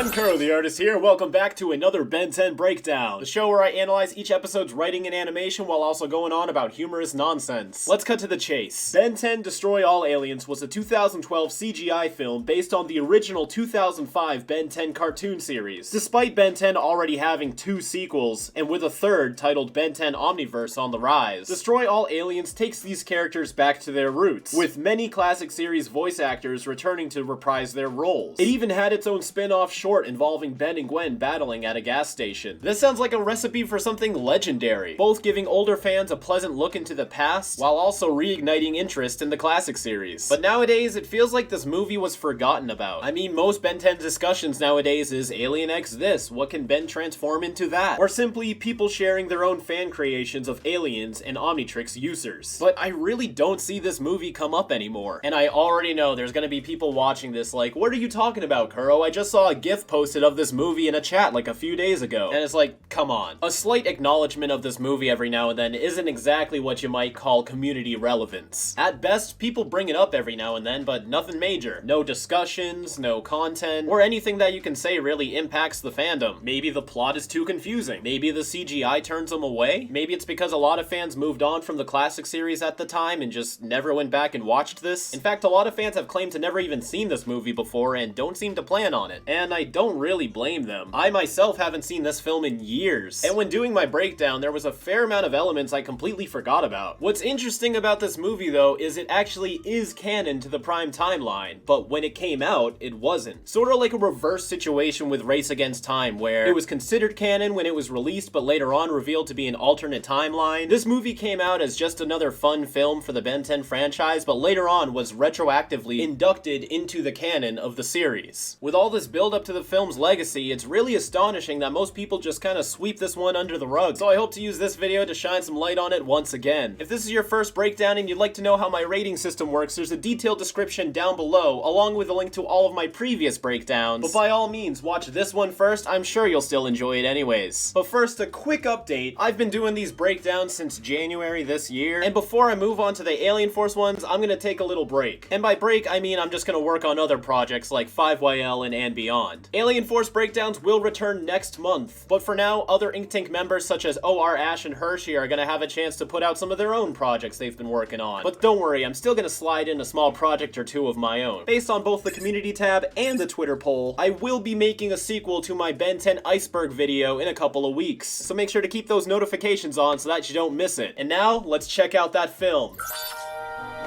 everyone, Kuro the Artist here. Welcome back to another Ben 10 Breakdown, the show where I analyze each episode's writing and animation while also going on about humorous nonsense. Let's cut to the chase. Ben 10 Destroy All Aliens was a 2012 CGI film based on the original 2005 Ben 10 cartoon series. Despite Ben 10 already having 2 sequels, and with a third titled Ben 10 Omniverse on the rise, Destroy All Aliens takes these characters back to their roots, with many classic series voice actors returning to reprise their roles. It even had its own spin-off short involving Ben and Gwen battling at a gas station. This sounds like a recipe for something legendary, both giving older fans a pleasant look into the past, while also reigniting interest in the classic series. But nowadays, it feels like this movie was forgotten about. I mean, most Ben 10 discussions nowadays is Alien X this, what can Ben transform into that? Or simply people sharing their own fan creations of aliens and Omnitrix users. But I really don't see this movie come up anymore. And I already know there's gonna be people watching this like, what are you talking about, Kuro? I just saw a GIF posted of this movie in a chat like a few days ago. And it's like, come on. A slight acknowledgement of this movie every now and then isn't exactly what you might call community relevance. At best, people bring it up every now and then, but nothing major. No discussions, no content, or anything that you can say really impacts the fandom. Maybe the plot is too confusing. Maybe the CGI turns them away. Maybe it's because a lot of fans moved on from the classic series at the time and just never went back and watched this. In fact, a lot of fans have claimed to never even seen this movie before and don't seem to plan on it. And I don't really blame them. I myself haven't seen this film in years. And when doing my breakdown, there was a fair amount of elements I completely forgot about. What's interesting about this movie though is it actually is canon to the Prime timeline, but when it came out, it wasn't. Sort of like a reverse situation with Race Against Time, where it was considered canon when it was released, but later on revealed to be an alternate timeline. This movie came out as just another fun film for the Ben 10 franchise, but later on was retroactively inducted into the canon of the series. With all this build up to the film's legacy, it's really astonishing that most people just kind of sweep this one under the rug, so I hope to use this video to shine some light on it once again. If this is your first breakdown and you'd like to know how my rating system works, there's a detailed description down below, along with a link to all of my previous breakdowns, but by all means, watch this one first. I'm sure you'll still enjoy it anyways. But first, a quick update. I've been doing these breakdowns since January this year, and before I move on to the Alien Force ones, I'm gonna take a little break. And by break, I mean I'm just gonna work on other projects like 5YL and beyond. Alien Force breakdowns will return next month, but for now, other Ink Tank members such as OR Ash and Hershey are gonna have a chance to put out some of their own projects they've been working on. But don't worry, I'm still gonna slide in a small project or two of my own. Based on both the community tab and the Twitter poll, I will be making a sequel to my Ben 10 Iceberg video in a couple of weeks, so make sure to keep those notifications on so that you don't miss it. And now, let's check out that film.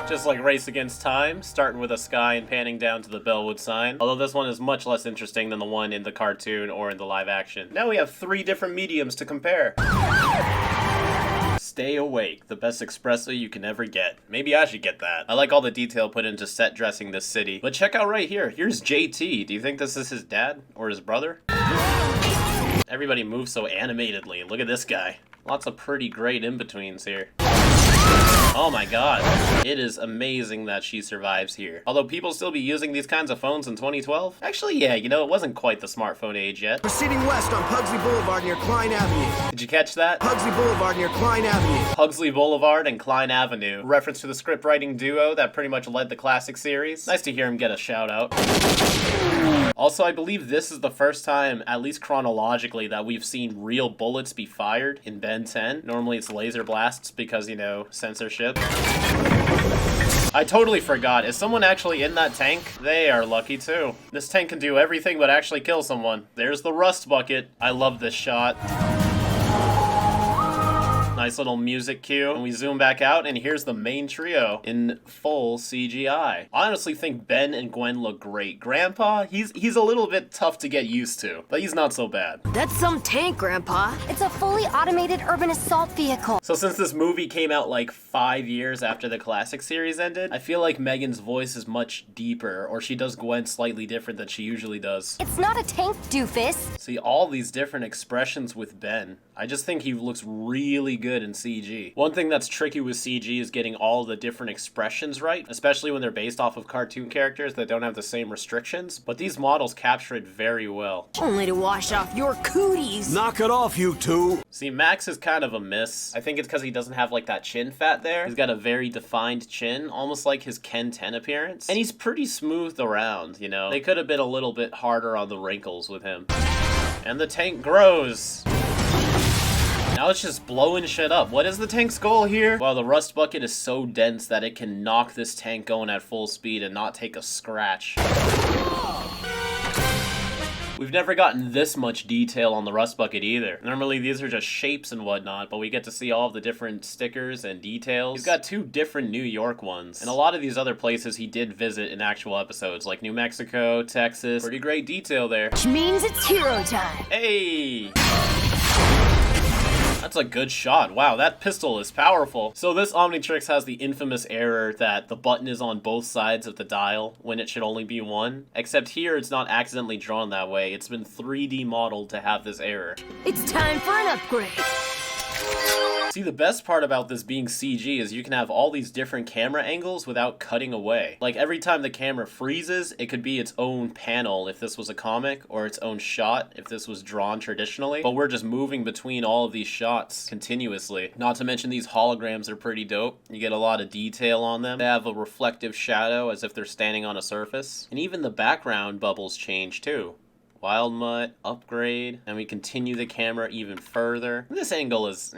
Just like Race Against Time, starting with a sky and panning down to the Bellwood sign. Although this one is much less interesting than the one in the cartoon or in the live action. Now we have 3 different mediums to compare. Stay awake, the best espresso you can ever get. Maybe I should get that. I like all the detail put into set dressing this city. But check out right here, here's JT. Do you think this is his dad or his brother? Everybody moves so animatedly. Look at this guy. Lots of pretty great in-betweens here. Oh my god, it is amazing that she survives here. Although people still be using these kinds of phones in 2012? Actually, yeah, you know, it wasn't quite the smartphone age yet. Proceeding west on Pugsley Boulevard near Klein Avenue. Did you catch that? Pugsley Boulevard near Klein Avenue. Pugsley Boulevard and Klein Avenue. Reference to the script writing duo that pretty much led the classic series. Nice to hear him get a shout out. Also, I believe this is the first time, at least chronologically, that we've seen real bullets be fired in Ben 10. Normally it's laser blasts because, you know, censorship. I totally forgot. Is someone actually in that tank? They are lucky too. This tank can do everything but actually kill someone. There's the rust bucket. I love this shot. Nice little music cue, and we zoom back out, and here's the main trio in full CGI. I honestly think Ben and Gwen look great. Grandpa, he's a little bit tough to get used to, but he's not so bad. That's some tank, Grandpa. It's a fully automated urban assault vehicle. So since this movie came out like 5 years after the classic series ended, I feel like Megan's voice is much deeper, or she does Gwen slightly different than she usually does. It's not a tank, doofus. See, all these different expressions with Ben. I just think he looks really good good in CG. One thing that's tricky with CG is getting all the different expressions right, especially when they're based off of cartoon characters that don't have the same restrictions, but these models capture it very well. Only to wash off your cooties. Knock it off, you two! See, Max is kind of a miss. I think it's because he doesn't have like that chin fat there. He's got a very defined chin, almost like his Ken 10 appearance. And he's pretty smooth around, you know? They could have been a little bit harder on the wrinkles with him. And the tank grows. Now it's just blowing shit up. What is the tank's goal here? Wow, the rust bucket is so dense that it can knock this tank going at full speed and not take a scratch. We've never gotten this much detail on the rust bucket either. Normally these are just shapes and whatnot, but we get to see all of the different stickers and details. He's got 2 different New York ones, and a lot of these other places he did visit in actual episodes, like New Mexico, Texas. Pretty great detail there. Which means it's hero time. Hey! That's a good shot. Wow, that pistol is powerful. So this Omnitrix has the infamous error that the button is on both sides of the dial when it should only be one. Except here, it's not accidentally drawn that way. It's been 3D modeled to have this error. It's time for an upgrade. See, the best part about this being CG is you can have all these different camera angles without cutting away. Like every time the camera freezes, it could be its own panel if this was a comic, or its own shot if this was drawn traditionally. But we're just moving between all of these shots continuously. Not to mention these holograms are pretty dope. You get a lot of detail on them. They have a reflective shadow as if they're standing on a surface. And even the background bubbles change too. Wild Mutt, upgrade, and we continue the camera even further. This angle is,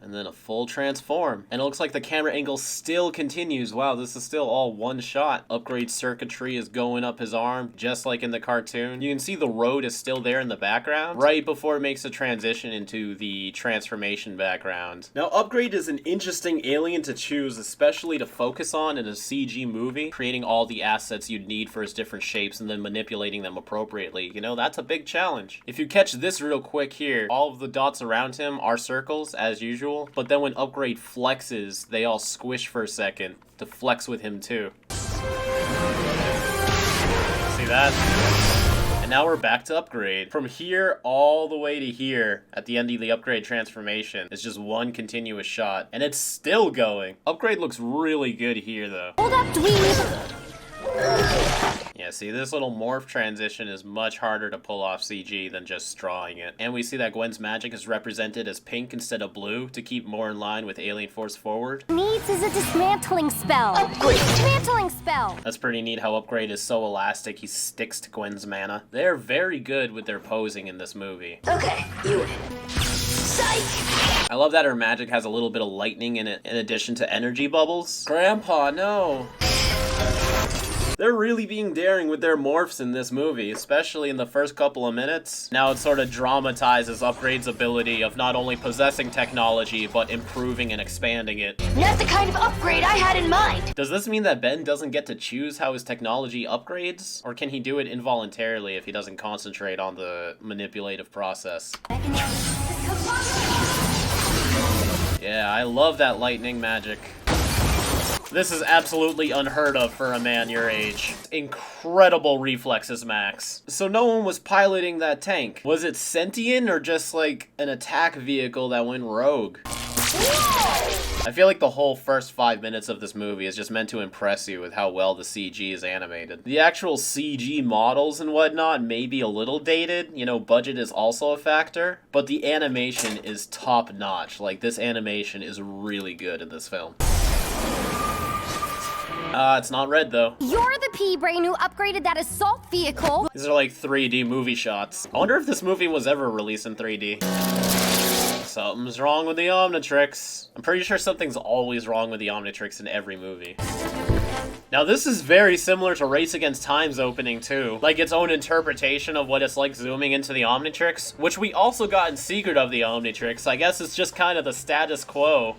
and then a full transform. And it looks like the camera angle still continues. Wow, this is still all one shot. Upgrade circuitry is going up his arm, just like in the cartoon. You can see the road is still there in the background, right before it makes a transition into the transformation background. Now, Upgrade is an interesting alien to choose, especially to focus on in a CG movie, creating all the assets you'd need for his different shapes and then manipulating them appropriately. You know, that's a big challenge. If you catch this real quick here, all of the dots around him are circles, as usual. But then when Upgrade flexes, they all squish for a second to flex with him too. See that? And now we're back to Upgrade. From here all the way to here, at the end of the Upgrade transformation, it's just one continuous shot. And it's still going. Upgrade looks really good here though. Hold up, dweeb! Yeah, see, this little morph transition is much harder to pull off CG than just drawing it. And we see that Gwen's magic is represented as pink instead of blue to keep more in line with Alien Force Forward. Needs is a dismantling spell. Upgrade! Dismantling spell! That's pretty neat how Upgrade is so elastic he sticks to Gwen's mana. They're very good with their posing in this movie. Okay, you win. Psych! I love that her magic has a little bit of lightning in it in addition to energy bubbles. Grandpa, no! They're really being daring with their morphs in this movie, especially in the first couple of minutes. Now it sort of dramatizes Upgrade's ability of not only possessing technology, but improving and expanding it. Not the kind of upgrade I had in mind! Does this mean that Ben doesn't get to choose how his technology upgrades? Or can he do it involuntarily if he doesn't concentrate on the manipulative process? Yeah, I love that lightning magic. This is absolutely unheard of for a man your age. Incredible reflexes, Max. So no one was piloting that tank. Was it sentient or just like an attack vehicle that went rogue? I feel like the whole first 5 minutes of this movie is just meant to impress you with how well the CG is animated. The actual CG models and whatnot may be a little dated, you know, budget is also a factor, but the animation is top notch. Like, this animation is really good in this film. It's not red though. You're the pea-brain who upgraded that assault vehicle. These are like 3D movie shots. I wonder if this movie was ever released in 3D. Something's wrong with the Omnitrix. I'm pretty sure something's always wrong with the Omnitrix in every movie. Now this is very similar to Race Against Time's opening too. Like its own interpretation of what it's like zooming into the Omnitrix, which we also got in Secret of the Omnitrix. I guess it's just kind of the status quo.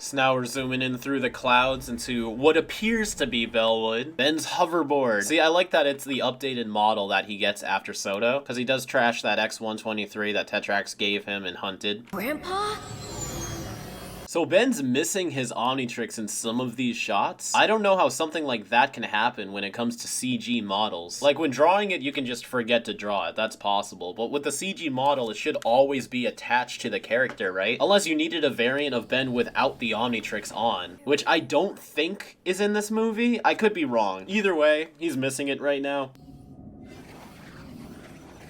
So now we're zooming in through the clouds into what appears to be Bellwood. Ben's hoverboard. See, I like that it's the updated model that he gets after Soto, because he does trash that X-123 that Tetrax gave him and hunted. Grandpa? So Ben's missing his Omnitrix in some of these shots. I don't know how something like that can happen when it comes to CG models. Like when drawing it, you can just forget to draw it. That's possible. But with the CG model, it should always be attached to the character, right? Unless you needed a variant of Ben without the Omnitrix on, which I don't think is in this movie. I could be wrong. Either way, he's missing it right now.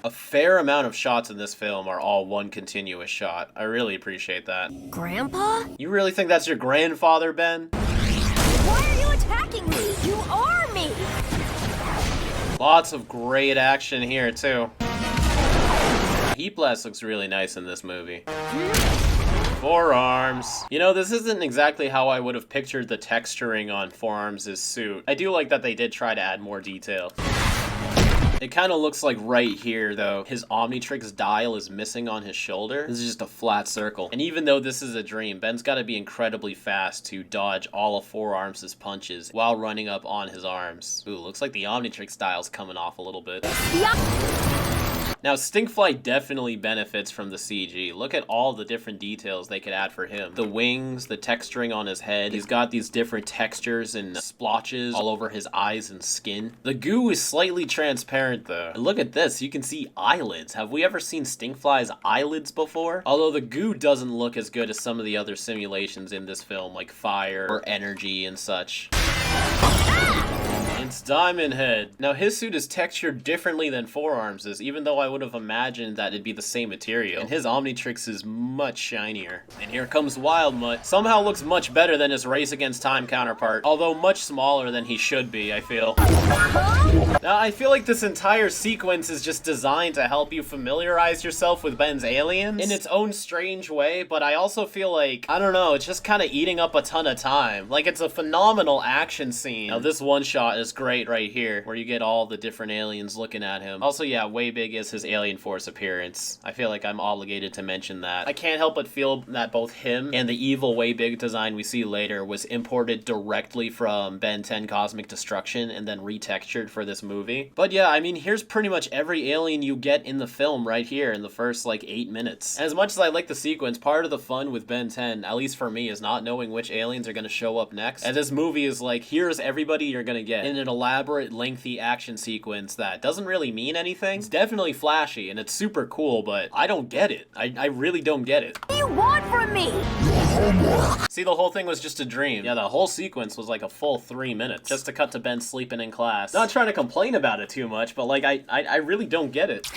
A fair amount of shots in this film are all one continuous shot. I really appreciate that. Grandpa? You really think that's your grandfather, Ben? Why are you attacking me? You are me! Lots of great action here, too. Heat Blast looks really nice in this movie. Forearms. You know, this isn't exactly how I would have pictured the texturing on Forearms' suit. I do like that they did try to add more detail. It kind of looks like right here, though, his Omnitrix dial is missing on his shoulder. This is just a flat circle. And even though this is a dream, Ben's got to be incredibly fast to dodge all of Forearms' punches while running up on his arms. Ooh, looks like the Omnitrix dial's coming off a little bit. Now, Stinkfly definitely benefits from the CG. Look at all the different details they could add for him. The wings, the texturing on his head. He's got these different textures and splotches all over his eyes and skin. The goo is slightly transparent, though. And look at this. You can see eyelids. Have we ever seen Stinkfly's eyelids before? Although the goo doesn't look as good as some of the other simulations in this film, like fire or energy and such. It's Diamond Head. Now his suit is textured differently than Forearms', even though I would have imagined that it'd be the same material. And his Omnitrix is much shinier. And here comes Wildmutt. Somehow looks much better than his Race Against Time counterpart, although much smaller than he should be, I feel. Now I feel like this entire sequence is just designed to help you familiarize yourself with Ben's aliens in its own strange way, but I also feel like, I don't know, it's just kind of eating up a ton of time. Like, it's a phenomenal action scene. Now this one shot is great right here, where you get all the different aliens looking at him. Also, yeah, way big is his Alien Force appearance. I feel like I'm obligated to mention that. I can't help but feel that both him and the evil way big design we see later was imported directly from Ben 10 Cosmic Destruction and then retextured for this movie. But yeah, I mean, here's pretty much every alien you get in the film right here in the first like 8 minutes. As much as I like the sequence, part of the fun with Ben 10, at least for me, is not knowing which aliens are going to show up next. And this movie is like, here's everybody you're going to get in an elaborate, lengthy action sequence that doesn't really mean anything. It's definitely flashy and it's super cool, but I don't get it. I really don't get it. What do you want from me? See, the whole thing was just a dream. Yeah, the whole sequence was like a full 3 minutes just to cut to Ben sleeping in class. Not trying to complain about it too much, but like, I really don't get it.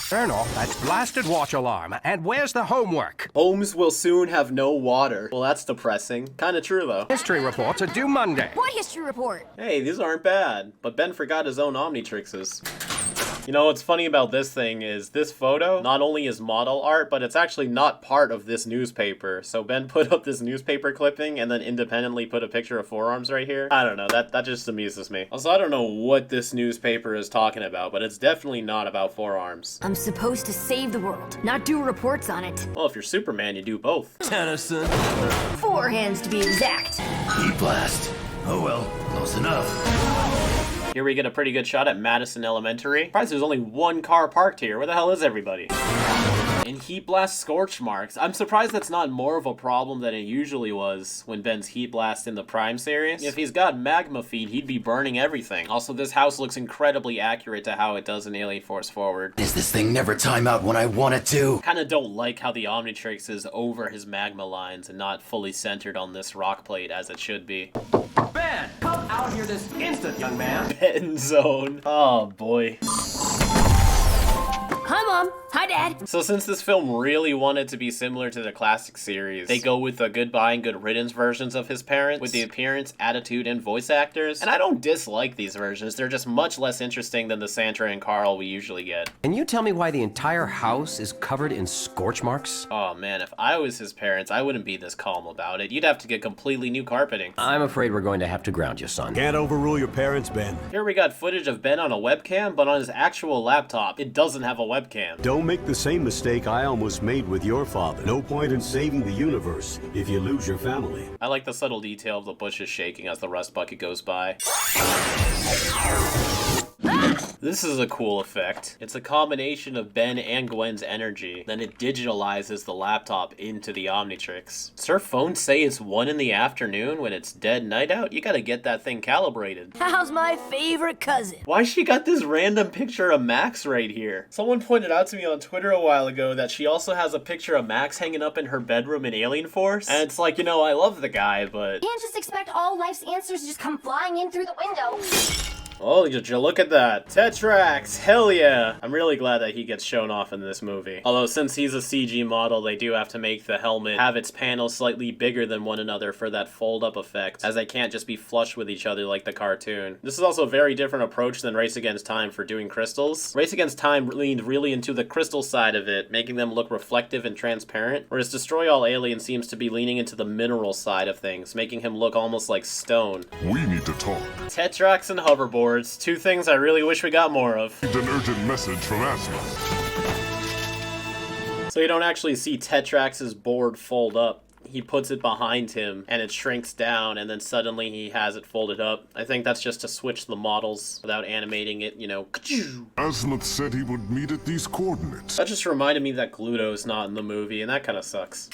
Turn off that blasted watch alarm, and where's the homework? Holmes will soon have no water. Well, that's depressing. Kinda true, though. History reports are due Monday. What history report? Hey, these aren't bad. But Ben forgot his own Omnitrixes. You know, what's funny about this thing is this photo not only is model art, but it's actually not part of this newspaper. So Ben put up this newspaper clipping and then independently put a picture of Forearms right here. I don't know, that just amuses me. Also, I don't know what this newspaper is talking about, but it's definitely not about Forearms. I'm supposed to save the world, not do reports on it. Well, if you're Superman, you do both. Tennyson. 4 hands to be exact. Heat blast. Oh well, close enough. Here we get a pretty good shot at Madison Elementary. Surprised there's only one car parked here. Where the hell is everybody? And Heat Blast scorch marks. I'm surprised that's not more of a problem than it usually was when Ben's Heat Blast in the Prime series. If he's got magma feet, he'd be burning everything. Also, this house looks incredibly accurate to how it does in Alien Force Forward. Does this thing never time out when I want it to? Kinda don't like how the Omnitrix is over his magma lines and not fully centered on this rock plate as it should be. Ben, come out here this instant, young man. Ben Zone. Oh boy. Hi, Mom. Hi, Dad. So since this film really wanted to be similar to the classic series, they go with the Goodbye and Good Riddance versions of his parents with the appearance, attitude, and voice actors. And I don't dislike these versions, they're just much less interesting than the Sandra and Carl we usually get. Can you tell me why the entire house is covered in scorch marks? Oh man, if I was his parents, I wouldn't be this calm about it. You'd have to get completely new carpeting. I'm afraid we're going to have to ground you, son. Can't overrule your parents, Ben. Here we got footage of Ben on a webcam, but on his actual laptop, it doesn't have a webcam. Don't make the same mistake I almost made with your father. No point in saving the universe if you lose your family. I like the subtle detail of the bushes shaking as the rust bucket goes by. Ah! This is a cool effect. It's a combination of Ben and Gwen's energy. Then it digitalizes the laptop into the Omnitrix. Does her phone say it's 1 in the afternoon when it's dead night out? You gotta get that thing calibrated. How's my favorite cousin? Why she got this random picture of Max right here? Someone pointed out to me on Twitter a while ago that she also has a picture of Max hanging up in her bedroom in Alien Force. And it's like, you know, I love the guy, but... Can't just expect all life's answers to just come flying in through the window. Oh, did you look at that? Tetrax, hell yeah! I'm really glad that he gets shown off in this movie. Although, since he's a CG model, they do have to make the helmet have its panels slightly bigger than one another for that fold-up effect, as they can't just be flush with each other like the cartoon. This is also a very different approach than Race Against Time for doing crystals. Race Against Time leaned really into the crystal side of it, making them look reflective and transparent, whereas Destroy All Aliens seems to be leaning into the mineral side of things, making him look almost like stone. We need to talk. Tetrax and hoverboards. Two things I really wish we got more of. An urgent message from Azmuth. So you don't actually see Tetrax's board fold up. He puts it behind him and it shrinks down and then suddenly he has it folded up. I think that's just to switch the models without animating it, you know. Azmuth said he would meet at these coordinates. That just reminded me that Gluto's not in the movie and that kind of sucks.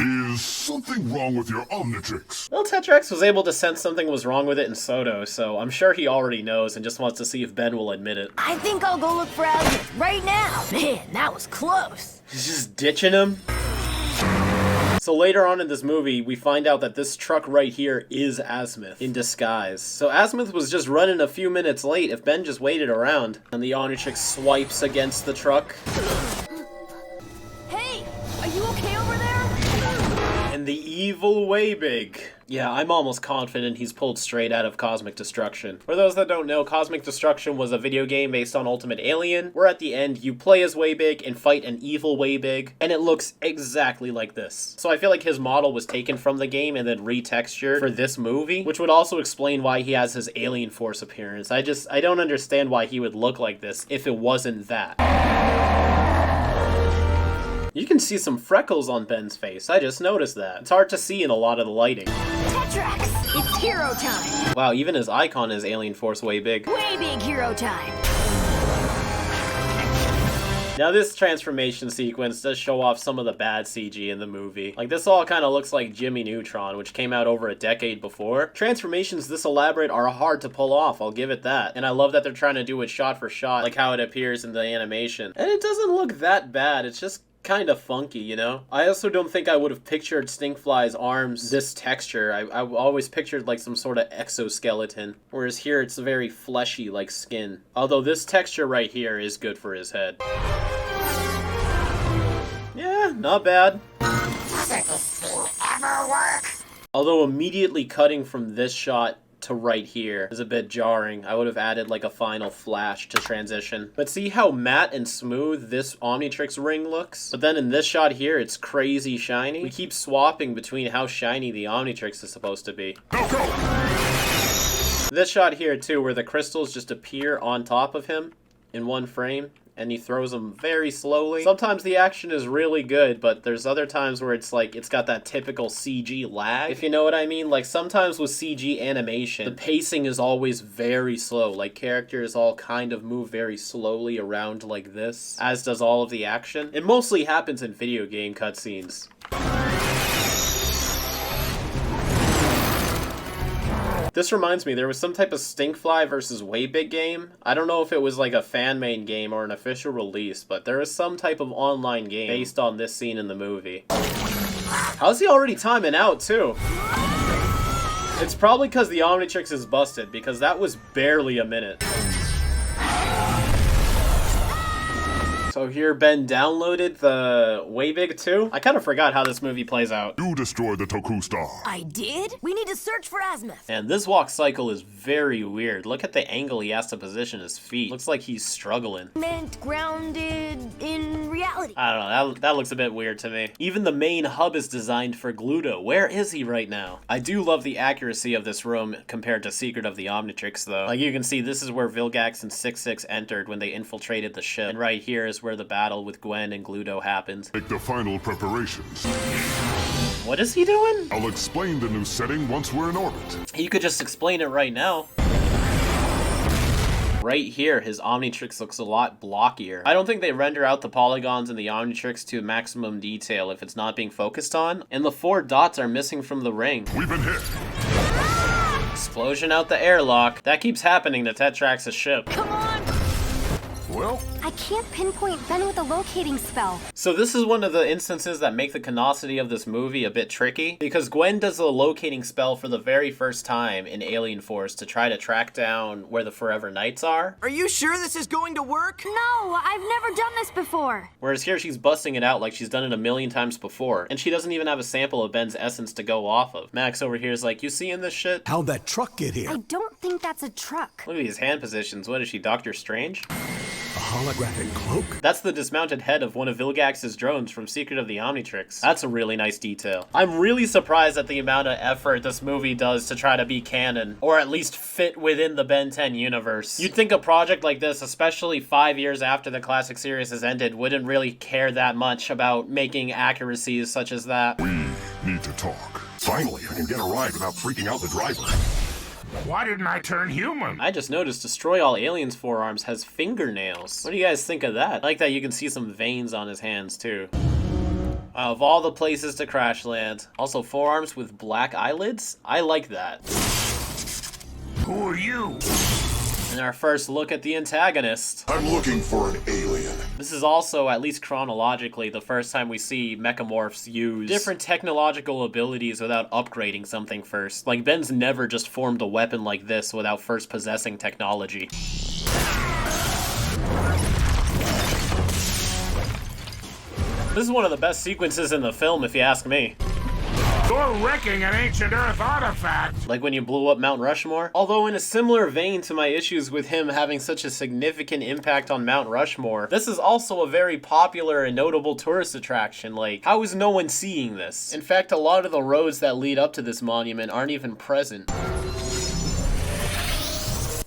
Is something wrong with your Omnitrix? Well, Tetrax was able to sense something was wrong with it in Soto, so I'm sure he already knows and just wants to see if Ben will admit it. I think I'll go look for Azmuth right now. Man, that was close. He's just ditching him. So later on in this movie, we find out that this truck right here is Azmuth in disguise. So Azmuth was just running a few minutes late if Ben just waited around. And the Omnitrix swipes against the truck. Hey, are you okay over there? And the evil Waybig. Yeah, I'm almost confident he's pulled straight out of Cosmic Destruction. For those that don't know, Cosmic Destruction was a video game based on Ultimate Alien, where at the end you play as Waybig and fight an evil Waybig, and it looks exactly like this. So I feel like his model was taken from the game and then retextured for this movie, which would also explain why he has his Alien Force appearance. I don't understand why he would look like this if it wasn't that. You can see some freckles on Ben's face. I just noticed that. It's hard to see in a lot of the lighting. Tetrax, it's hero time. Wow, even his icon is Alien Force Waybig. Way big hero time. Now this transformation sequence does show off some of the bad CG in the movie. Like this all kind of looks like Jimmy Neutron, which came out over a decade before. Transformations this elaborate are hard to pull off, I'll give it that. And I love that they're trying to do it shot for shot, like how it appears in the animation. And it doesn't look that bad, it's just kind of funky, you know? I also don't think I would have pictured Stinkfly's arms this texture. I always pictured like some sort of exoskeleton, whereas here it's very fleshy like skin. Although this texture right here is good for his head. Yeah, not bad. Doesn't this thing ever work? Although immediately cutting from this shot to right here is a bit jarring. I would have added like a final flash to transition. But see how matte and smooth this Omnitrix ring looks? But then in this shot here, it's crazy shiny. We keep swapping between how shiny the Omnitrix is supposed to be. This shot here too, where the crystals just appear on top of him in one frame, and he throws them very slowly. Sometimes the action is really good, but there's other times where it's like, it's got that typical CG lag, if you know what I mean. Like sometimes with CG animation, the pacing is always very slow. Like characters all kind of move very slowly around like this, as does all of the action. It mostly happens in video game cutscenes. This reminds me, there was some type of Stinkfly versus Waybig game. I don't know if it was like a fan-made game or an official release, but there is some type of online game based on this scene in the movie. How's he already timing out, too? It's probably because the Omnitrix is busted, because that was barely a minute. So here Ben downloaded the Waybig 2. I kind of forgot how this movie plays out. You destroyed the Toku Star. I did? We need to search for Azmuth. And this walk cycle is very weird. Look at the angle he has to position his feet. Looks like he's struggling. Meant grounded in reality. I don't know, that looks a bit weird to me. Even the main hub is designed for Gluto. Where is he right now? I do love the accuracy of this room compared to Secret of the Omnitrix though. Like you can see, this is where Vilgax and 6-6 entered when they infiltrated the ship. And right here is where the battle with Gwen and Gluto happened. Make the final preparations. What is he doing? I'll explain the new setting once we're in orbit. You could just explain it right now. Right here, his Omnitrix looks a lot blockier. I don't think they render out the polygons in the Omnitrix to maximum detail if it's not being focused on, and the 4 dots are missing from the ring. We've been hit. Explosion out the airlock. That keeps happening to Tetrax's ship. Come on! Well, I can't pinpoint Ben with a locating spell. So this is one of the instances that make the canonicity of this movie a bit tricky, because Gwen does a locating spell for the very first time in Alien Force to try to track down where the Forever Knights are. Are you sure this is going to work? No, I've never done this before. Whereas here she's busting it out like she's done it a million times before, and she doesn't even have a sample of Ben's essence to go off of. Max over here is like, you seeing this shit? How'd that truck get here? I don't think that's a truck. Look at these hand positions. What is she, Doctor Strange? A holographic cloak? That's the dismounted head of one of Vilgax's drones from Secret of the Omnitrix. That's a really nice detail. I'm really surprised at the amount of effort this movie does to try to be canon, or at least fit within the Ben 10 universe. You'd think a project like this, especially 5 years after the classic series has ended, wouldn't really care that much about making accuracies such as that. we need to talk. Finally, I can get a ride without freaking out the driver. Why didn't I turn human? I just noticed Destroy All Aliens forearms has fingernails. What do you guys think of that? I like that you can see some veins on his hands too. Of all the places to crash land. Also forearms with black eyelids? I like that. Who are you? And our first look at the antagonist. I'm looking for an alien. This is also, at least chronologically, the first time we see mechamorphs use different technological abilities without upgrading something first. Like, Ben's never just formed a weapon like this without first possessing technology. This is one of the best sequences in the film, if you ask me. You're wrecking an ancient Earth artifact. Like when you blew up Mount Rushmore. Although in a similar vein to my issues with him having such a significant impact on Mount Rushmore, this is also a very popular and notable tourist attraction. Like, how is no one seeing this? In fact, a lot of the roads that lead up to this monument aren't even present.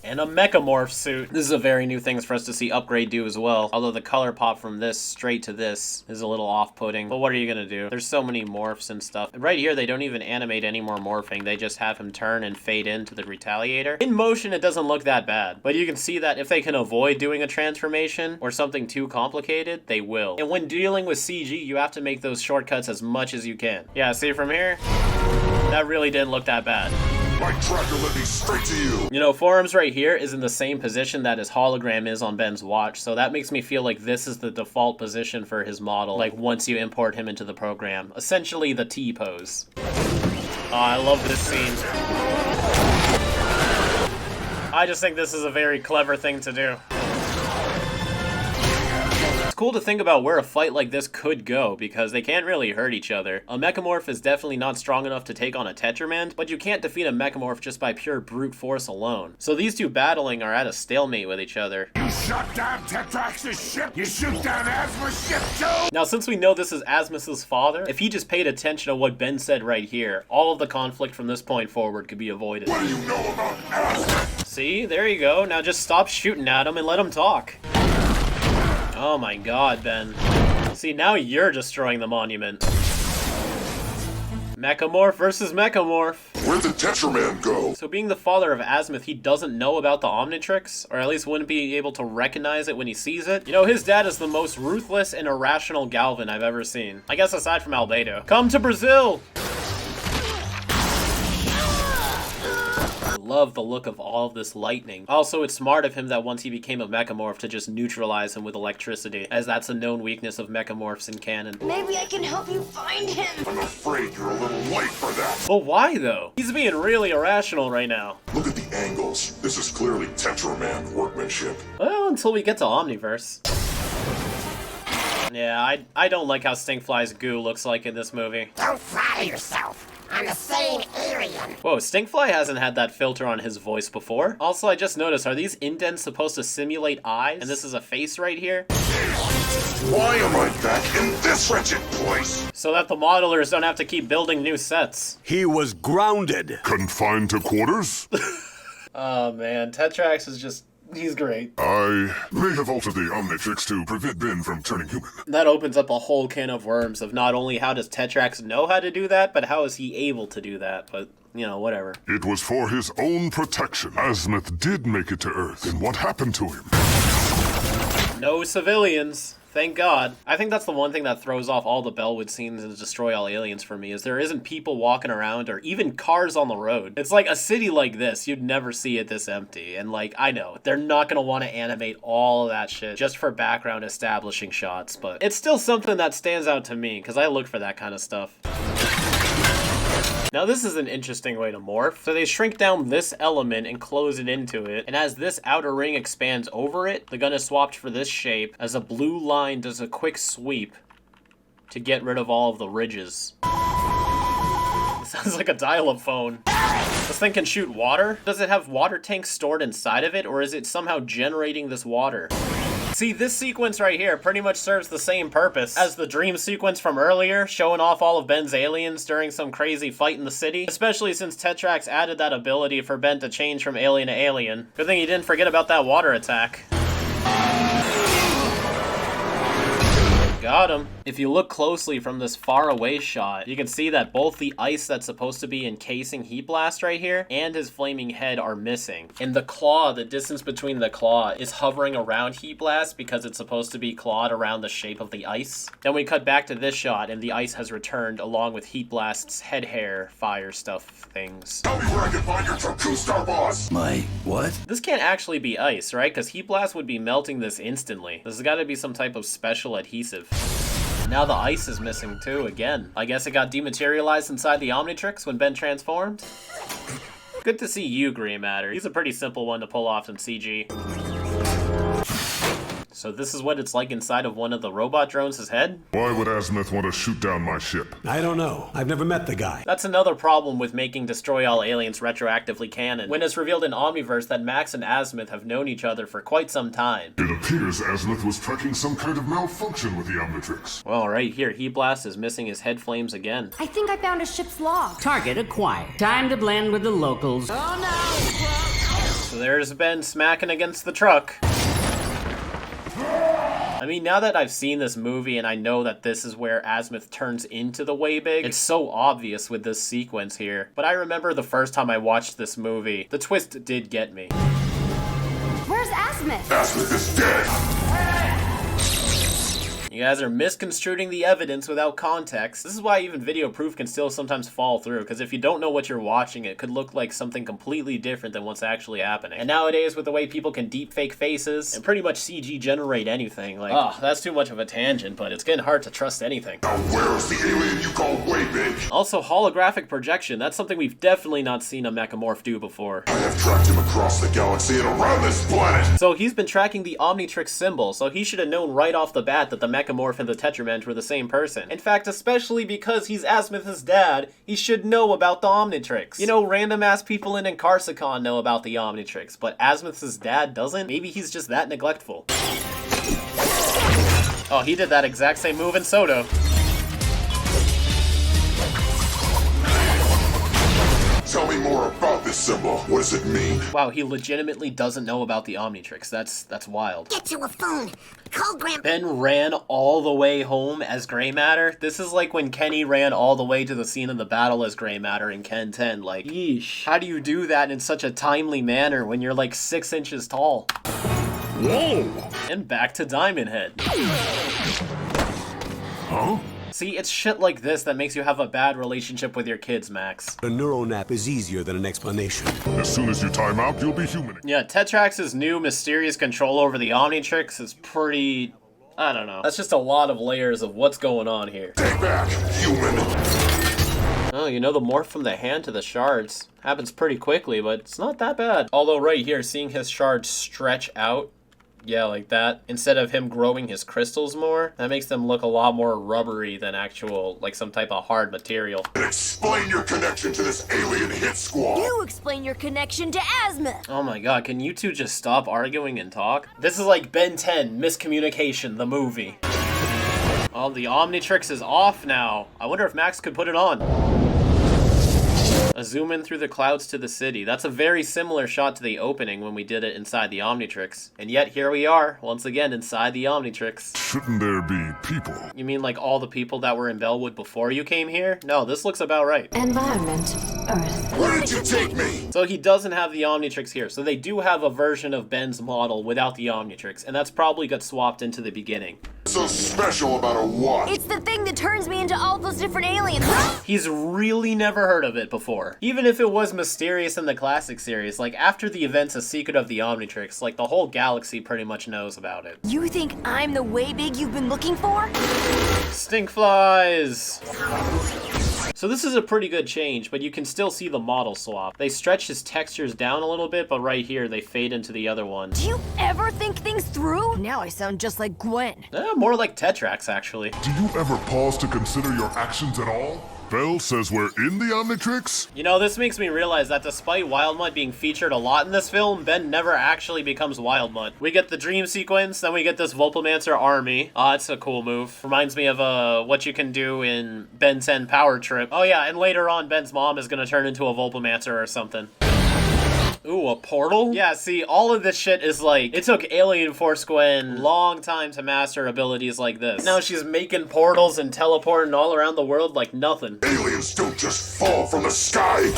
And a mechamorph suit. This is a very new thing for us to see Upgrade do as well. Although the color pop from this straight to this is a little off-putting. But what are you gonna do? There's so many morphs and stuff. Right here, they don't even animate any more morphing. They just have him turn and fade into the Retaliator. In motion, it doesn't look that bad. But you can see that if they can avoid doing a transformation or something too complicated, they will. And when dealing with CG, you have to make those shortcuts as much as you can. Yeah, see from here? That really didn't look that bad. My tracker led me straight to you. You know, forearms right here is in the same position that his hologram is on Ben's watch, so that makes me feel like this is the default position for his model, like once you import him into the program. Essentially the T-pose. Oh, I love this scene. I just think this is a very clever thing to do. It's cool to think about where a fight like this could go, because they can't really hurt each other. A mechamorph is definitely not strong enough to take on a Tetramand, but you can't defeat a mechamorph just by pure brute force alone. So these two battling are at a stalemate with each other. You shut down Tetrax's ship. You shoot down Azmuth's ship too. Now, since we know this is Azmuth's father, if he just paid attention to what Ben said right here, all of the conflict from this point forward could be avoided. What do you know about Azmuth? See, there you go. Now just stop shooting at him and let him talk. Oh my god, Ben. See, now you're destroying the monument. Mechamorph versus Mechamorph. Where'd the Tetraman go? So being the father of Azmuth, he doesn't know about the Omnitrix, or at least wouldn't be able to recognize it when he sees it. You know, his dad is the most ruthless and irrational Galvan I've ever seen. I guess aside from Albedo. Come to Brazil! Love the look of all of this lightning. Also, it's smart of him that once he became a mechamorph to just neutralize him with electricity, as that's a known weakness of mechamorphs in canon. Maybe I can help you find him. I'm afraid you're a little late for that. But why though? He's being really irrational right now. Look at the angles. This is clearly Tetraman workmanship. Well, until we get to Omniverse. Yeah, I don't like how Stinkfly's goo looks like in this movie. Don't flatter yourself. I'm the same alien. Whoa, Stinkfly hasn't had that filter on his voice before. Also, I just noticed, are these indents supposed to simulate eyes? And this is a face right here? Why am I back in this wretched place? So that the modelers don't have to keep building new sets. He was grounded. Confined to quarters? Oh man, Tetrax is just He's great. I may have altered the Omnitrix to prevent Ben from turning human. That opens up a whole can of worms of not only how does Tetrax know how to do that, but how is he able to do that, but... you know, whatever. It was for his own protection. Azmuth did make it to Earth, and what happened to him? No civilians. Thank God. I think that's the one thing that throws off all the Bellwood scenes in Destroy All Aliens for me, is there isn't people walking around or even cars on the road. It's like a city like this, you'd never see it this empty. And like, I know, they're not gonna want to animate all of that shit just for background establishing shots, but it's still something that stands out to me, because I look for that kind of stuff. Now this is an interesting way to morph. So they shrink down this element and close it into it, and as this outer ring expands over it, the gun is swapped for this shape as a blue line does a quick sweep to get rid of all of the ridges. It sounds like a dial-up phone. This thing can shoot water? Does it have water tanks stored inside of it, or is it somehow generating this water? See, this sequence right here pretty much serves the same purpose as the dream sequence from earlier, showing off all of Ben's aliens during some crazy fight in the city, especially since Tetrax added that ability for Ben to change from alien to alien. Good thing he didn't forget about that water attack. Got him. If you look closely from this far away shot, you can see that both the ice that's supposed to be encasing Heat Blast right here and his flaming head are missing. And the claw, the distance between the claw is hovering around Heat Blast because it's supposed to be clawed around the shape of the ice. Then we cut back to this shot and the ice has returned along with Heat Blast's head hair, fire stuff things. Tell me where I can find your Two Star boss! My what? This can't actually be ice, right? Because Heat Blast would be melting this instantly. This has got to be some type of special adhesive. Now the ice is missing too, again. I guess it got dematerialized inside the Omnitrix when Ben transformed? Good to see you, Grey Matter. He's a pretty simple one to pull off in CG. So this is what it's like inside of one of the robot drones' head? Why would Azmuth want to shoot down my ship? I don't know. I've never met the guy. That's another problem with making Destroy All Aliens retroactively canon, when it's revealed in Omniverse that Max and Azmuth have known each other for quite some time. It appears Azmuth was tracking some kind of malfunction with the Omnitrix. Well, right here, Heat Blast is missing his head flames again. I think I found a ship's log. Target acquired. Time to blend with the locals. Oh no! So there's Ben smacking against the truck. I mean, now that I've seen this movie and I know that this is where Azmuth turns into the Way Big, it's so obvious with this sequence here. But I remember the first time I watched this movie, the twist did get me. Where's Azmuth? Azmuth is dead! You guys are misconstruing the evidence without context. This is why even video proof can still sometimes fall through, because if you don't know what you're watching, it could look like something completely different than what's actually happening. And nowadays, with the way people can deep fake faces and pretty much CG generate anything, like, oh, that's too much of a tangent, but it's getting hard to trust anything. Now where's the alien you call Way Big? Also, holographic projection. That's something we've definitely not seen a Mechamorph do before. I have tracked him across the galaxy and around this planet! So he's been tracking the Omnitrix symbol, so he should have known right off the bat that the Mechamorph and the Tetramensch were the same person. In fact, especially because he's Azmuth's dad, he should know about the Omnitrix. You know, random ass people in Incarsicon know about the Omnitrix, but Azmuth's dad doesn't? Maybe he's just that neglectful. Oh, he did that exact same move in Soto. Tell me more about this symbol. What does it mean? Wow, he legitimately doesn't know about the Omnitrix. That's wild. Get to a phone. Call Grandpa. Ben ran all the way home as Grey Matter. This is like when Kenny ran all the way to the scene of the battle as Grey Matter in Ken 10. Like, yeesh. How do you do that in such a timely manner when you're like 6 inches tall? Whoa! And back to Diamond Head. Huh? See, it's shit like this that makes you have a bad relationship with your kids, Max. A neuro nap is easier than an explanation. As soon as you time out, you'll be human. Yeah, Tetrax's new mysterious control over the Omnitrix is pretty... I don't know. That's just a lot of layers of what's going on here. Stay back, human! Oh, you know, the morph from the hand to the shards happens pretty quickly, but it's not that bad. Although right here, seeing his shards stretch out, yeah, like that, instead of him growing his crystals more, that makes them look a lot more rubbery than actual, like some type of hard material. Explain your connection to this alien hit squad! You explain your connection to Azmuth! Oh my god, can you two just stop arguing and talk? This is like Ben 10, Miscommunication, the movie. Oh, the Omnitrix is off now. I wonder if Max could put it on. A zoom in through the clouds to the city. That's a very similar shot to the opening when we did it inside the Omnitrix. And yet here we are, once again inside the Omnitrix. Shouldn't there be people? You mean like all the people that were in Bellwood before you came here? No, this looks about right. Environment, Earth. Where did you take me? So he doesn't have the Omnitrix here. So they do have a version of Ben's model without the Omnitrix, and that's probably got swapped into the beginning. So special about a what? It's the thing that turns me into all those different aliens. He's really never heard of it before. Even if it was mysterious in the classic series, like after the events of Secret of the Omnitrix, like the whole galaxy pretty much knows about it. You think I'm the way big you've been looking for? Stink flies! So this is a pretty good change, but you can still see the model swap. They stretch his textures down a little bit, but right here they fade into the other one. Do you ever think things through? Now I sound just like Gwen. More like Tetrax, actually. Do you ever pause to consider your actions at all? Bell says we're in the Omnitrix? You know, this makes me realize that despite Wildmutt being featured a lot in this film, Ben never actually becomes Wildmutt. We get the dream sequence, then we get this Vulpelmancer army. It's a cool move. Reminds me of what you can do in Ben 10 Power Trip. Oh yeah, and later on, Ben's mom is gonna turn into a Vulpelmancer or something. Ooh, a portal? Yeah, see, all of this shit is like, it took Alien Force Gwen long time to master abilities like this. Now she's making portals and teleporting all around the world like nothing. Aliens don't just fall from the sky!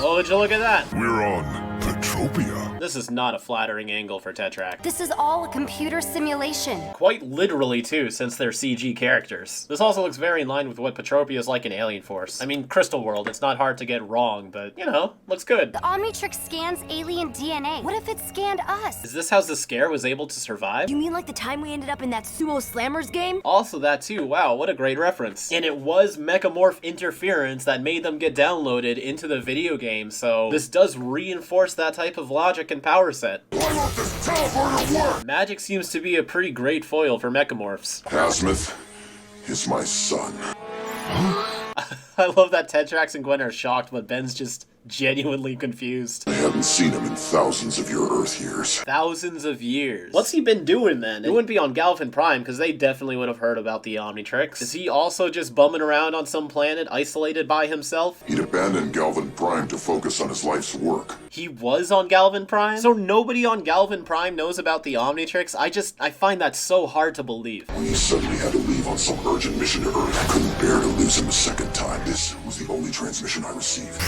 Oh, would you look at that? We're on Petropia. This is not a flattering angle for Tetrax. This is all a computer simulation. Quite literally, too, since they're CG characters. This also looks very in line with what Petropia is like in Alien Force. I mean, Crystal World, it's not hard to get wrong, but, you know, looks good. The Omnitrix scans alien DNA. What if it scanned us? Is this how the scare was able to survive? You mean like the time we ended up in that Sumo Slammers game? Also that too, wow, what a great reference. And it was Mechamorph interference that made them get downloaded into the video game, so this does reinforce that type of logic and power set. Why won't this teleporter work? Magic seems to be a pretty great foil for Mechamorphs. Azmuth is my son. I love that Tetrax and Gwen are shocked, but Ben's just genuinely confused. I haven't seen him in thousands of your Earth years. Thousands of years. What's he been doing then? It wouldn't be on Galvin Prime, because they definitely would have heard about the Omnitrix. Is he also just bumming around on some planet, isolated by himself? He'd abandoned Galvin Prime to focus on his life's work. He was on Galvin Prime? So nobody on Galvin Prime knows about the Omnitrix? I find that so hard to believe. When he suddenly had to leave on some urgent mission to Earth, I couldn't bear to lose him a second time. This was the only transmission I received.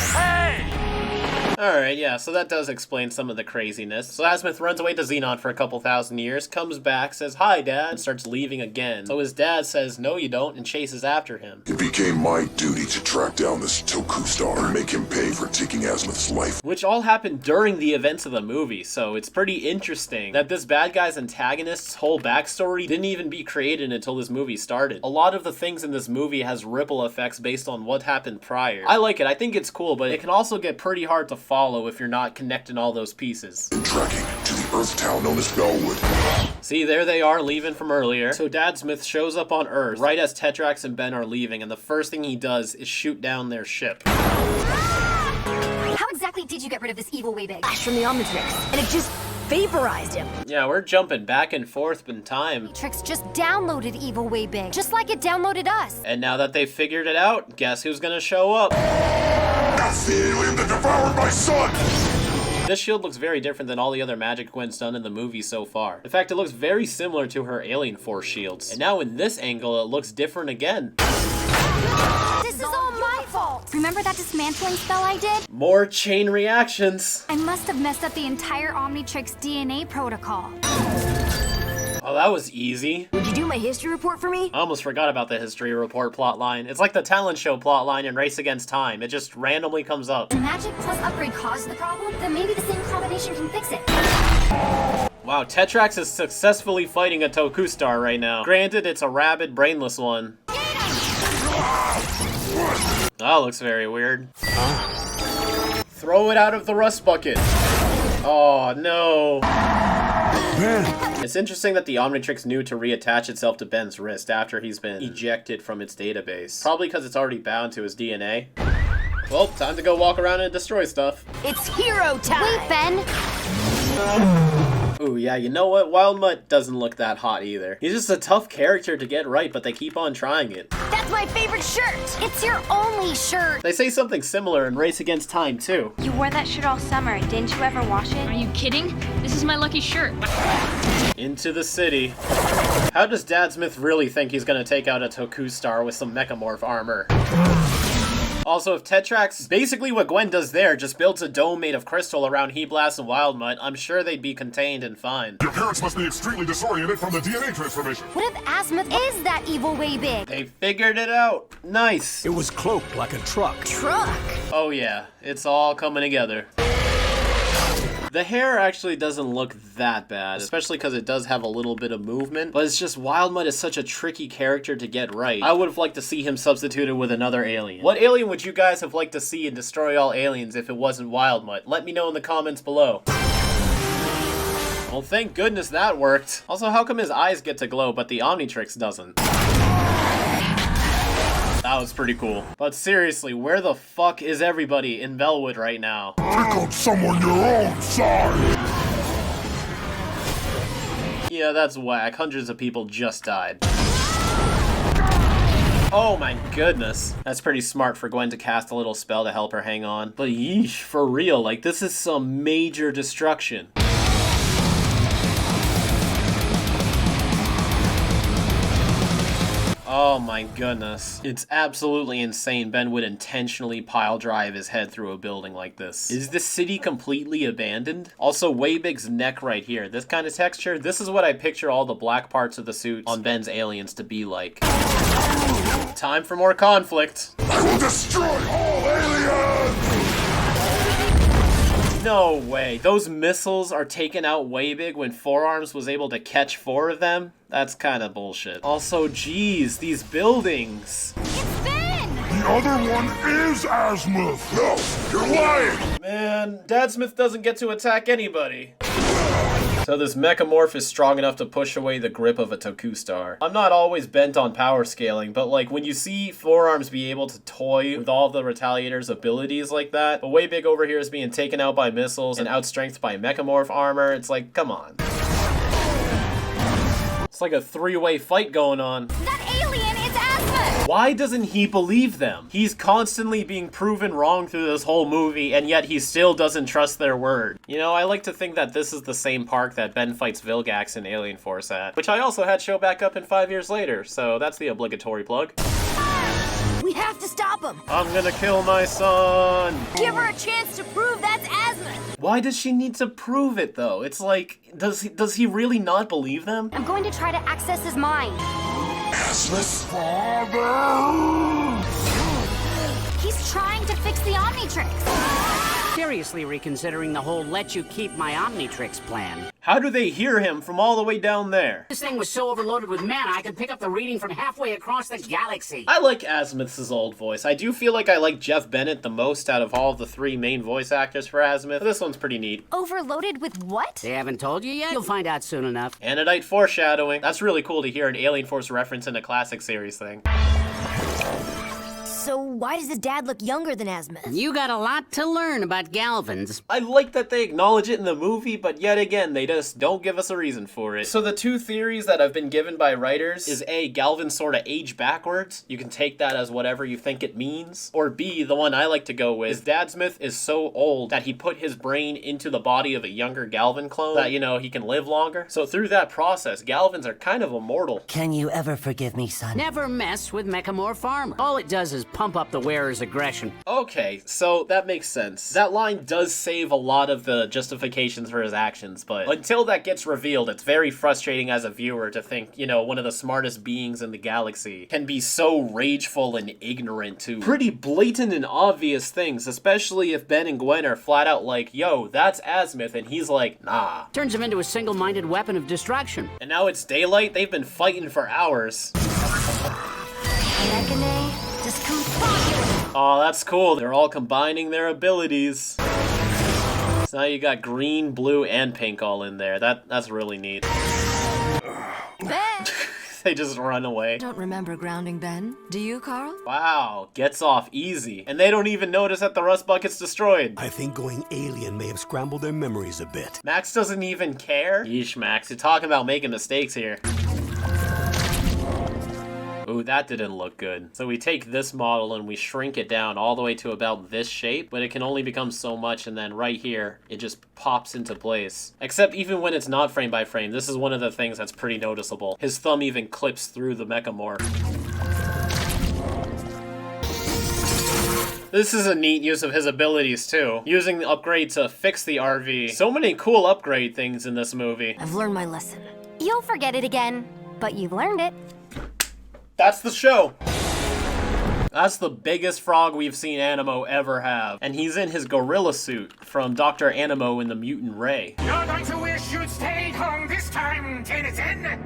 Alright, yeah, so that does explain some of the craziness. So Azmuth runs away to Xenon for a couple thousand years, comes back, says, "Hi, Dad," and starts leaving again. So his dad says, "No, you don't," and chases after him. It became my duty to track down this Toku star and make him pay for taking Azmuth's life. Which all happened during the events of the movie, so it's pretty interesting that this bad guy's antagonist's whole backstory didn't even be created until this movie started. A lot of the things in this movie has ripple effects based on what happened prior. I like it, I think it's cool, but it can also get pretty hard to follow if you're not connecting all those pieces. Tracking to the Earth town known as Bellwood. See, there they are, leaving from earlier. So Azmuth shows up on Earth right as Tetrax and Ben are leaving, and the first thing he does is shoot down their ship. How exactly did you get rid of this evil way big? Flash from the Omnitrix, and it just vaporized him. Yeah, we're jumping back and forth in time. Omnitrix just downloaded evil way big, just like it downloaded us. And now that they've figured it out, guess who's gonna show up? That's the alien that devoured my son! This shield looks very different than all the other magic Gwen's done in the movie so far. In fact, it looks very similar to her Alien Force shields. And now in this angle, it looks different again. This is all my fault. Remember that dismantling spell I did? More chain reactions. I must have messed up the entire Omnitrix DNA protocol. Oh, that was easy. Would you do my history report for me? I almost forgot about the history report plotline. It's like the talent show plotline in Race Against Time. It just randomly comes up. Magic plus upgrade caused the problem? Then maybe the same combination can fix it. Wow, Tetrax is successfully fighting a Toku star right now. Granted, it's a rabid, brainless one. That looks very weird. Throw it out of the rust bucket. Oh, no. It's interesting that the Omnitrix knew to reattach itself to Ben's wrist after he's been ejected from its database. Probably because it's already bound to his DNA. Well, time to go walk around and destroy stuff. It's hero time! Wait, Ben! Ooh, yeah, you know what? Wild Mutt doesn't look that hot either. He's just a tough character to get right, but they keep on trying it. That's my favorite shirt. It's your only shirt. They say something similar in Race Against Time, too. You wore that shirt all summer. Didn't you ever wash it? Are you kidding? This is my lucky shirt. Into the city. How does Azmuth really think he's gonna take out a Toku star with some mechamorph armor? Also, if Tetrax, basically what Gwen does there, just builds a dome made of crystal around Heblast and Wild Mutt, I'm sure they'd be contained and fine. Your parents must be extremely disoriented from the DNA transformation. What if Azmuth is that evil way big? They figured it out. Nice. It was cloaked like a truck. Truck? Oh yeah, it's all coming together. The hair actually doesn't look that bad, especially because it does have a little bit of movement, but it's just Wild Mutt is such a tricky character to get right. I would have liked to see him substituted with another alien. What alien would you guys have liked to see in Destroy All Aliens if it wasn't Wild Mutt? Let me know in the comments below. Well, thank goodness that worked. Also, how come his eyes get to glow, but the Omnitrix doesn't? That was pretty cool. But seriously, where the fuck is everybody in Bellwood right now? Pick on someone your own size! Yeah, that's whack. Hundreds of people just died. Oh my goodness. That's pretty smart for Gwen to cast a little spell to help her hang on. But yeesh, for real, like this is some major destruction. Oh my goodness. It's absolutely insane Ben would intentionally pile drive his head through a building like this. Is this city completely abandoned? Also, Waybig's neck right here. This kind of texture, this is what I picture all the black parts of the suit on Ben's aliens to be like. Time for more conflict. I will destroy all aliens! No way. Those missiles are taking out Waybig when Four Arms was able to catch 4 of them? That's kind of bullshit. Also, geez, these buildings. It's Ben! The other one is Azmuth! No, you're lying! Man, Azmuth doesn't get to attack anybody. So this mechamorph is strong enough to push away the grip of a Toku star. I'm not always bent on power scaling, but like when you see Four Arms be able to toy with all the Retaliator's abilities like that, but Waybig over here is being taken out by missiles and outstrengthed by mechamorph armor, it's like, come on. It's like a 3-way fight going on. That alien is Azmuth! Why doesn't he believe them? He's constantly being proven wrong through this whole movie, and yet he still doesn't trust their word. You know, I like to think that this is the same park that Ben fights Vilgax in Alien Force at, which I also had show back up in 5 years later, so that's the obligatory plug. We have to stop him. I'm gonna kill my son! Give her a chance to prove that's Azmuth. Why does she need to prove it, though? It's like, does he really not believe them? I'm going to try to access his mind. Azmuth's father! He's trying to fix the Omnitrix. Seriously reconsidering the whole let you keep my Omnitrix plan. How do they hear him from all the way down there? This thing was so overloaded with mana, I could pick up the reading from halfway across the galaxy. I like Azmuth's old voice. I do feel like I like Jeff Bennett the most out of all of the 3 main voice actors for Azmuth. This one's pretty neat. Overloaded with what? They haven't told you yet? You'll find out soon enough. Anodite foreshadowing. That's really cool to hear an Alien Force reference in a classic series thing. So why does his dad look younger than Azmuth? You got a lot to learn about Galvans. I like that they acknowledge it in the movie, but yet again, they just don't give us a reason for it. So the 2 theories that have been given by writers is A, Galvan sort of age backwards. You can take that as whatever you think it means. Or B, the one I like to go with, is Azmuth is so old that he put his brain into the body of a younger Galvan clone that, you know, he can live longer. So through that process, Galvans are kind of immortal. Can you ever forgive me, son? Never mess with mechamorph armor. All it does is pump up the wearer's aggression. Okay, so that makes sense. That line does save a lot of the justifications for his actions, but until that gets revealed, it's very frustrating as a viewer to think, you know, one of the smartest beings in the galaxy can be so rageful and ignorant to pretty blatant and obvious things, especially if Ben and Gwen are flat out like, yo, that's Azmuth, and he's like, nah. Turns him into a single-minded weapon of destruction. And now it's daylight, they've been fighting for hours. Oh, that's cool. They're all combining their abilities. So now you got green, blue, and pink all in there. That's really neat. Ben! They just run away. Don't remember grounding Ben. Do you, Carl? Wow, gets off easy. And they don't even notice that the rust bucket's destroyed. I think going alien may have scrambled their memories a bit. Max doesn't even care? Yeesh, Max, you're talking about making mistakes here. Ooh, that didn't look good. So we take this model and we shrink it down all the way to about this shape, but it can only become so much, and then right here, it just pops into place. Except even when it's not frame by frame, this is one of the things that's pretty noticeable. His thumb even clips through the mechamorph. This is a neat use of his abilities too, using the upgrade to fix the RV. So many cool upgrade things in this movie. I've learned my lesson. You'll forget it again, but you've learned it. That's the show. That's the biggest frog we've seen Animo ever have. And he's in his gorilla suit from Dr. Animo in the Mutant Ray. You're going to wish you'd stayed home this time, Tennyson.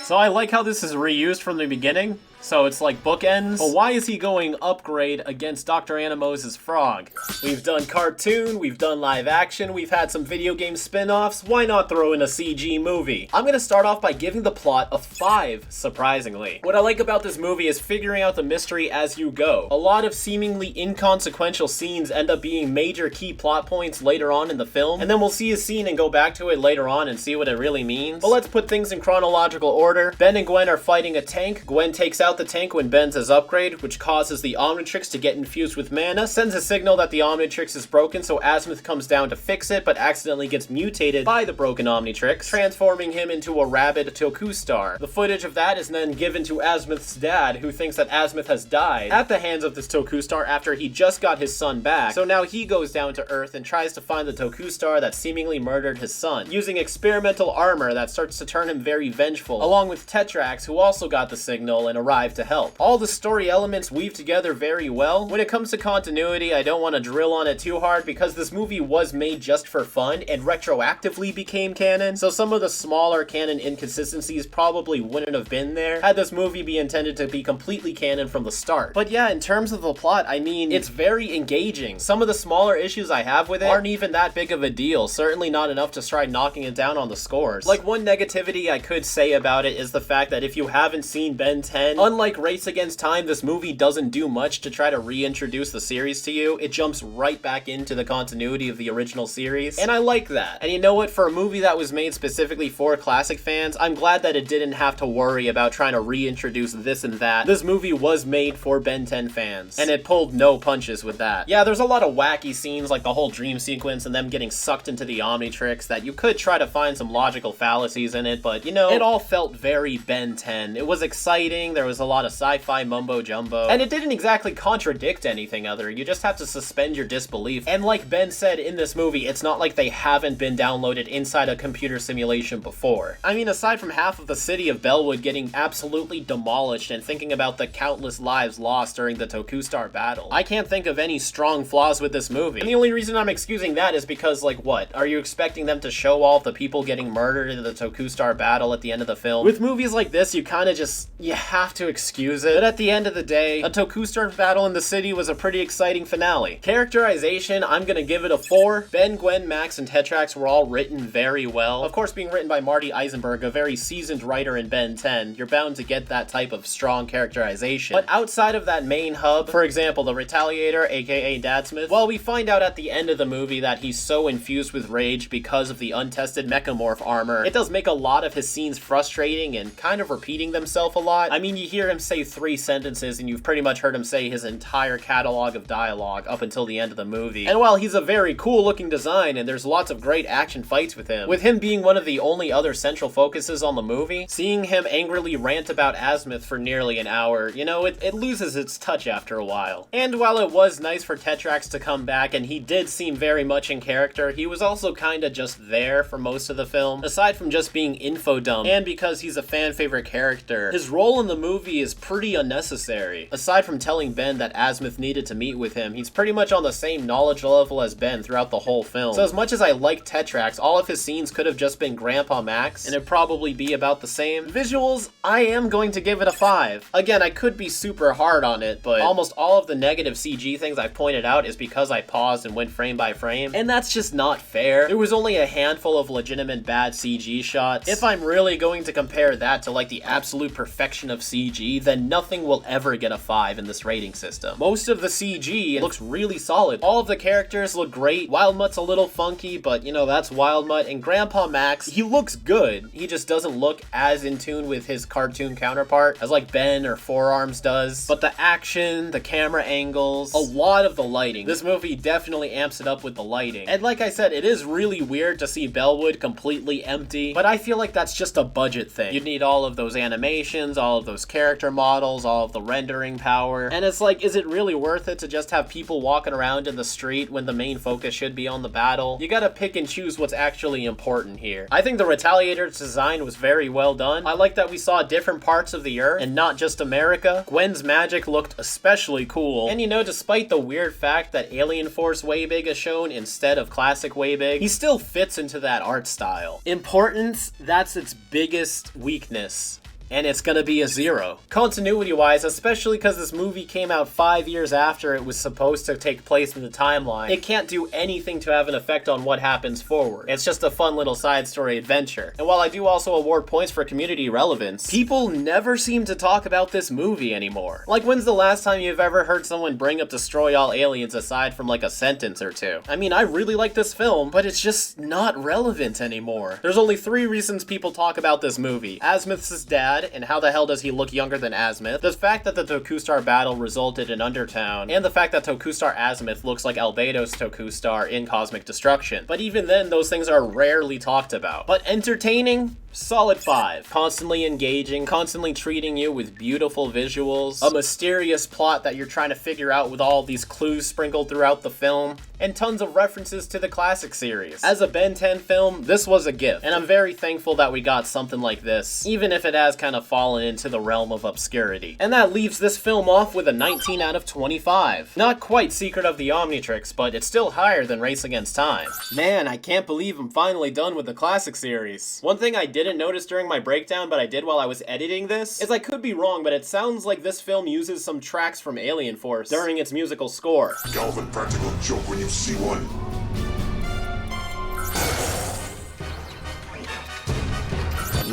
So I like how this is reused from the beginning. So it's like bookends. But why is he going upgrade against Dr. Animo's frog? We've done cartoon, we've done live action, we've had some video game spin-offs. Why not throw in a CG movie? I'm gonna start off by giving the plot a 5, surprisingly. What I like about this movie is figuring out the mystery as you go. A lot of seemingly inconsequential scenes end up being major key plot points later on in the film, and then we'll see a scene and go back to it later on and see what it really means. But let's put things in chronological order. Ben and Gwen are fighting a tank. Gwen takes out the tank when Ben says upgrade, which causes the Omnitrix to get infused with mana, sends a signal that the Omnitrix is broken, so Azmuth comes down to fix it, but accidentally gets mutated by the broken Omnitrix, transforming him into a rabid Toku star. The footage of that is then given to Azmuth's dad, who thinks that Azmuth has died at the hands of this Toku star after he just got his son back, so now he goes down to Earth and tries to find the Toku star that seemingly murdered his son, using experimental armor that starts to turn him very vengeful, along with Tetrax, who also got the signal and arrived to help. All the story elements weave together very well. When it comes to continuity, I don't want to drill on it too hard because this movie was made just for fun and retroactively became canon, so some of the smaller canon inconsistencies probably wouldn't have been there had this movie be intended to be completely canon from the start. But yeah, in terms of the plot, I mean, it's very engaging. Some of the smaller issues I have with it aren't even that big of a deal, certainly not enough to try knocking it down on the scores. Like, one negativity I could say about it is the fact that if you haven't seen Ben 10, unlike Race Against Time, this movie doesn't do much to try to reintroduce the series to you. It jumps right back into the continuity of the original series, and I like that. And you know what? For a movie that was made specifically for classic fans, I'm glad that it didn't have to worry about trying to reintroduce this and that. This movie was made for Ben 10 fans, and it pulled no punches with that. Yeah, there's a lot of wacky scenes like the whole dream sequence and them getting sucked into the Omnitrix that you could try to find some logical fallacies in it, but you know, it all felt very Ben 10. It was exciting, there was a lot of sci-fi mumbo jumbo, and it didn't exactly contradict anything other. You just have to suspend your disbelief. And like Ben said in this movie, it's not like they haven't been downloaded inside a computer simulation before. I mean, aside from half of the city of Bellwood getting absolutely demolished and thinking about the countless lives lost during the Toku Star battle, I can't think of any strong flaws with this movie. And the only reason I'm excusing that is because, like, what? Are you expecting them to show all the people getting murdered in the Toku Star battle at the end of the film? With movies like this, you kind of just, you have to excuse it. But at the end of the day, a Toku Star battle in the city was a pretty exciting finale. Characterization, I'm gonna give it a 4. Ben, Gwen, Max, and Tetrax were all written very well. Of course, being written by Marty Eisenberg, a very seasoned writer in Ben 10, you're bound to get that type of strong characterization. But outside of that main hub, for example, the Retaliator, aka Azmuth, well, we find out at the end of the movie that he's so infused with rage because of the untested mechamorph armor. It does make a lot of his scenes frustrating and kind of repeating themselves a lot. I mean, you hear him say 3 sentences and you've pretty much heard him say his entire catalog of dialogue up until the end of the movie. And while he's a very cool looking design and there's lots of great action fights with him being one of the only other central focuses on the movie, seeing him angrily rant about Azmuth for nearly an hour, you know, it loses its touch after a while. And while it was nice for Tetrax to come back and he did seem very much in character, he was also kinda just there for most of the film, aside from just being info dump, and because he's a fan favorite character. His role in the movie movie is pretty unnecessary. Aside from telling Ben that Azmuth needed to meet with him, he's pretty much on the same knowledge level as Ben throughout the whole film. So as much as I like Tetrax, all of his scenes could have just been Grandpa Max, and it'd probably be about the same. Visuals, I am going to give it a 5. Again, I could be super hard on it, but almost all of the negative CG things I pointed out is because I paused and went frame by frame, and that's just not fair. There was only a handful of legitimate bad CG shots. If I'm really going to compare that to like the absolute perfection of CG, then nothing will ever get a 5 in this rating system. Most of the CG looks really solid. All of the characters look great. Wild Mutt's a little funky, but you know, that's Wild Mutt. And Grandpa Max, he looks good. He just doesn't look as in tune with his cartoon counterpart as like Ben or Forearms does. But the action, the camera angles, a lot of the lighting. This movie definitely amps it up with the lighting. And like I said, it is really weird to see Bellwood completely empty, but I feel like that's just a budget thing. You'd need all of those animations, all of those character models, all of the rendering power, and it's like, is it really worth it to just have people walking around in the street when the main focus should be on the battle? You gotta pick and choose what's actually important here. I think the Retaliator's design was very well done. I like that we saw different parts of the Earth and not just America. Gwen's magic looked especially cool, and you know, despite the weird fact that Alien Force Waybig is shown instead of classic Waybig, he still fits into that art style. Importance, that's its biggest weakness, and it's gonna be a 0. Continuity-wise, especially because this movie came out 5 years after it was supposed to take place in the timeline, it can't do anything to have an effect on what happens forward. It's just a fun little side story adventure. And while I do also award points for community relevance, people never seem to talk about this movie anymore. Like, when's the last time you've ever heard someone bring up Destroy All Aliens aside from like a sentence or two? I mean, I really like this film, but it's just not relevant anymore. There's only 3 reasons people talk about this movie. Azmuth's dad, and how the hell does he look younger than Azmuth? The fact that the Tokustar battle resulted in Undertown, and the fact that Tokustar Azmuth looks like Albedo's Tokustar in Cosmic Destruction. But even then, those things are rarely talked about. But entertaining? Solid 5. Constantly engaging, constantly treating you with beautiful visuals, a mysterious plot that you're trying to figure out with all these clues sprinkled throughout the film, and tons of references to the classic series. As a Ben 10 film, this was a gift, and I'm very thankful that we got something like this, even if it has kind of fallen into the realm of obscurity. And that leaves this film off with a 19 out of 25. Not quite Secret of the Omnitrix, but it's still higher than Race Against Time. Man, I can't believe I'm finally done with the classic series. One thing I didn't notice during my breakdown, but I did while I was editing this, is I could be wrong, but it sounds like this film uses some tracks from Alien Force during its musical score. Galvin practical joke when you see one.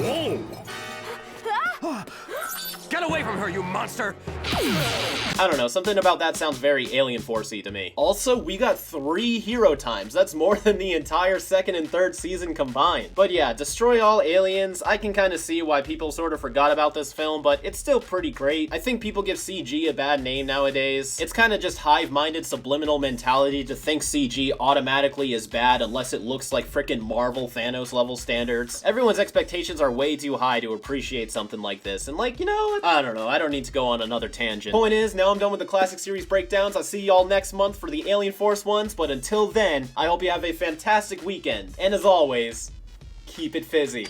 Whoa! Get away from her, you monster! I don't know, something about that sounds very Alien Force-y to me. Also, we got 3 hero times. That's more than the entire 2nd and 3rd season combined. But yeah, Destroy All Aliens, I can kind of see why people sort of forgot about this film, but it's still pretty great. I think people give CG a bad name nowadays. It's kind of just hive-minded subliminal mentality to think CG automatically is bad unless it looks like frickin' Marvel Thanos level standards. Everyone's expectations are way too high to appreciate something like this, and like, you know, I don't know, I don't need to go on another tangent. Point is, now I'm done with the classic series breakdowns. I'll see y'all next month for the Alien Force ones, but until then, I hope you have a fantastic weekend. And as always, keep it fizzy.